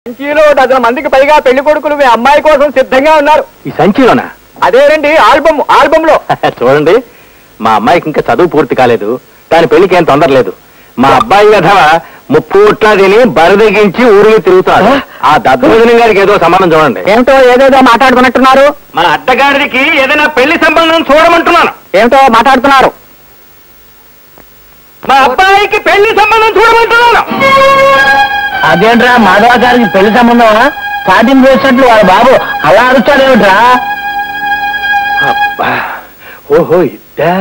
సంచిలో డజన్ మందికి పైగా పెళ్లి కొడుకులు మీ అమ్మాయి కోసం సిద్ధంగా ఉన్నారు. ఈ సంచిలోనా? అదేనండి, ఆల్బమ్ లో. చూడండి, మా అమ్మాయికి ఇంకా చదువు పూర్తి కాలేదు, దాని పెళ్లికి ఏం తొందర లేదు. మా అబ్బాయి కథ ముప్పూట్లా తిని బరిదగించి ఊరిని తిరుగుతాడు. ఆ దద్దోజనం గారికి ఏదో సంబంధం చూడండి. ఏమిటో ఏదేదో మాట్లాడుతున్నట్టున్నారు. మా అత్తగారికి ఏదైనా పెళ్లి సంబంధం చూడమంటున్నాను. ఏమిటో మాట్లాడుతున్నారు. మా అబ్బాయికి పెళ్లి సంబంధం చూడమంటున్నాను. అదేంట్రా మాధవ గారికి పెళ్లి సంబంధమా? సాధ్యం చేసినట్లు వాళ్ళ బాబు అలా అరుస్తాడేమిట్రా? అబ్బా, ఓహో ఇద్దా.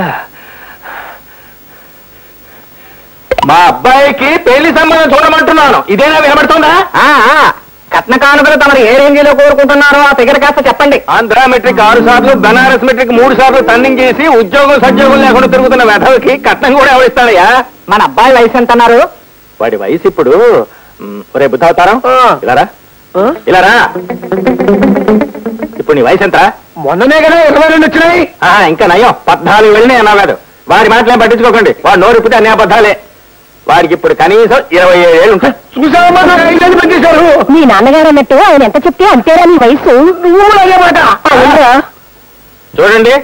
మా అబ్బాయికి పెళ్లి సంబంధం చూడమంటున్నాను. ఇదేనా వినబడుతుందా? కట్న కానుకలు తమరు ఏ రేంజీలో కోరుకుంటున్నారో ఆ ఫిగర్ కాస్త చెప్పండి. ఆంధ్ర మెట్రిక్ 6 సార్లు, బనారస్ మెట్రిక్ 3 సార్లు టర్నింగ్ చేసి ఉద్యోగం సద్యోగం లేకుండా తిరుగుతున్న వెధవకి కట్నం కూడా ఎవరిస్తాడయ్యా? మన అబ్బాయి వయసు ఎంత అన్నారు? వాడి వయసు ఇప్పుడు రేపు బుద్ధావతారం. ఇలారా ఇలారా, ఇప్పుడు నీ వయసు ఎంత? మొన్ననే కదా 22 వచ్చినాయి. ఇంకా నయం, 14 వెళ్ళినాయి అన్నాడు. వాడి మాటలేం పట్టించుకోకండి, వాడు నోరిపితే అన్ని అబద్ధాలే. వాడికి ఇప్పుడు కనీసం 27 ఏళ్ళు ఉంటాయి. మీ నాన్నగారు అన్నట్టు ఆయన ఎంత చెప్తే అంతేరా నీ వయసు. చూడండి,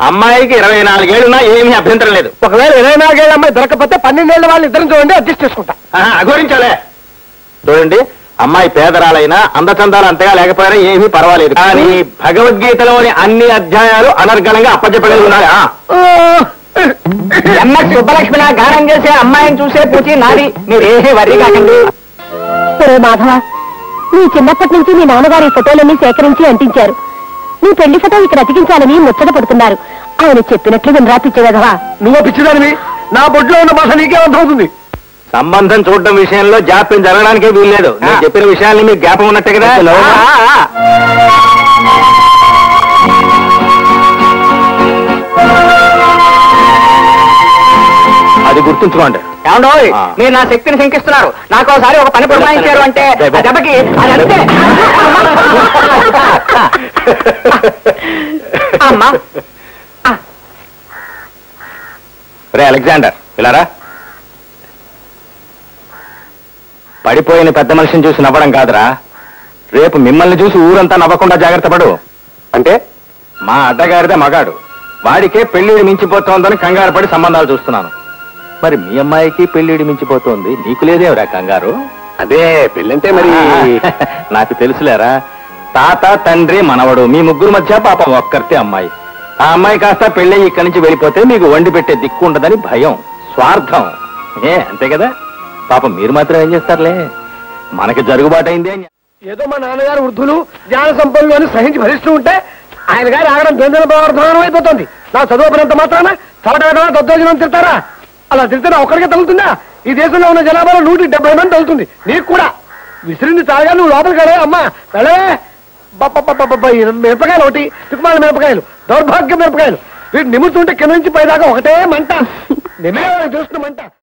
అమ్మాయికి 24 ఏళ్ళున్నా ఏమీ అభ్యంతరం లేదు. ఒకవేళ 24 ఏళ్ళ అమ్మాయి దొరకపోతే 12 ఏళ్ళ వాళ్ళు ఇద్దరు చూడండి, అడ్జస్ట్ చేసుకుంటా. అఘోరించాలే. చూడండి, అమ్మాయి పేదరాలైనా అందచందాలు అంతగా లేకపోయినా ఏమీ పర్వాలేదు, కానీ భగవద్గీతలోని అన్ని అధ్యాయాలు అనర్గళంగా అప్పచెప్పగలుగుతున్నారా? సుబ్బలక్ష్మి గానం చేసే అమ్మాయిని చూసే పూచి నాది, మీరేమీ వర్రీ కాకండి. మాధవ, నీ చిన్నప్పటి నుంచి మీ నాన్నగారి ఫోటోలన్నీ సేకరించి అంటించారు. నీ పెళ్లి ఫోటో ఇక్కడ అతికించాలని ముచ్చట పడుతున్నారు. ఆయన చెప్పినట్లు వినరా పిచ్చగదవా? నువ్వు పిచ్చిదానివి, నా బొడ్లో ఉన్న భాష నీకే అర్థమవుతుంది. సంబంధం చూడటం విషయంలో జాప్యం జరగడానికే వీల్లేదు. నేను చెప్పిన విషయాన్ని మీకు జ్ఞాపం ఉన్నట్టే కదా. అది గుర్తుంచుకోండి. ఏమండో, మీరు నా శక్తిని శంకిస్తున్నారు. నాకు ఒకసారి ఒక పని పురమాయించారు అంటే దెబ్బకి అదంతే. అమ్మా, రే అలెగ్జాండర్, ఇలారా. పడిపోయిన పెద్ద మనిషిని చూసి నవ్వడం కాదురా, రేపు మిమ్మల్ని చూసి ఊరంతా నవ్వకుండా జాగ్రత్త పడు. అంటే మా అడ్డగారిదే మగాడు, వాడికే పెళ్లిడి మించిపోతోందని కంగారు పడి సంబంధాలు చూస్తున్నాను. మరి మీ అమ్మాయికి పెళ్లిడి మించిపోతోంది, నీకు లేదేవరా కంగారు? అదే పెళ్ళంటే మరి నాకు తెలుసులేరా. తాత, తండ్రి, మనవడు, మీ ముగ్గురు మధ్య పాపం ఒక్కరితే అమ్మాయి. ఆ అమ్మాయి కాస్త పెళ్ళి ఇక్కడి నుంచి వెళ్ళిపోతే మీకు వండి పెట్టే దిక్కు ఉండదని భయం, స్వార్థం. అంతే కదా? పాపం మీరు మాత్రం ఏం చేస్తారులే, మనకి జరుగుబాటైంది. ఏదో మా నాన్నగారు వృద్ధులు జ్ఞాన సంపన్నులు అని సహించి భరిస్తూ ఉంటే ఆయన గారు ఆగడం ద్వంద్వ ప్రవర్తనం అయిపోతుంది. నా చదువుకున్నంత మాత్రాన చవటగా దద్దోజనం తిడతారా? అలా తిడితే నా ఒక్కడికే తగులుతుందా? ఈ దేశంలో ఉన్న జనాభాలో 170 మంది తగులుతుంది. నీకు కూడా విసిరింది చాలుగా నువ్వు లోపలికి వెళ్ళే. అమ్మా వెళ్ళే. మిరపకాయలు ఒకటి, తిక్కుమాల మిరపకాయలు, దౌర్భాగ్య మిరపకాయలు, వీటి నిముతుంటే కింద నుంచి పైదాకా ఒకటే మంట. నిమే చూస్తున్న మంట.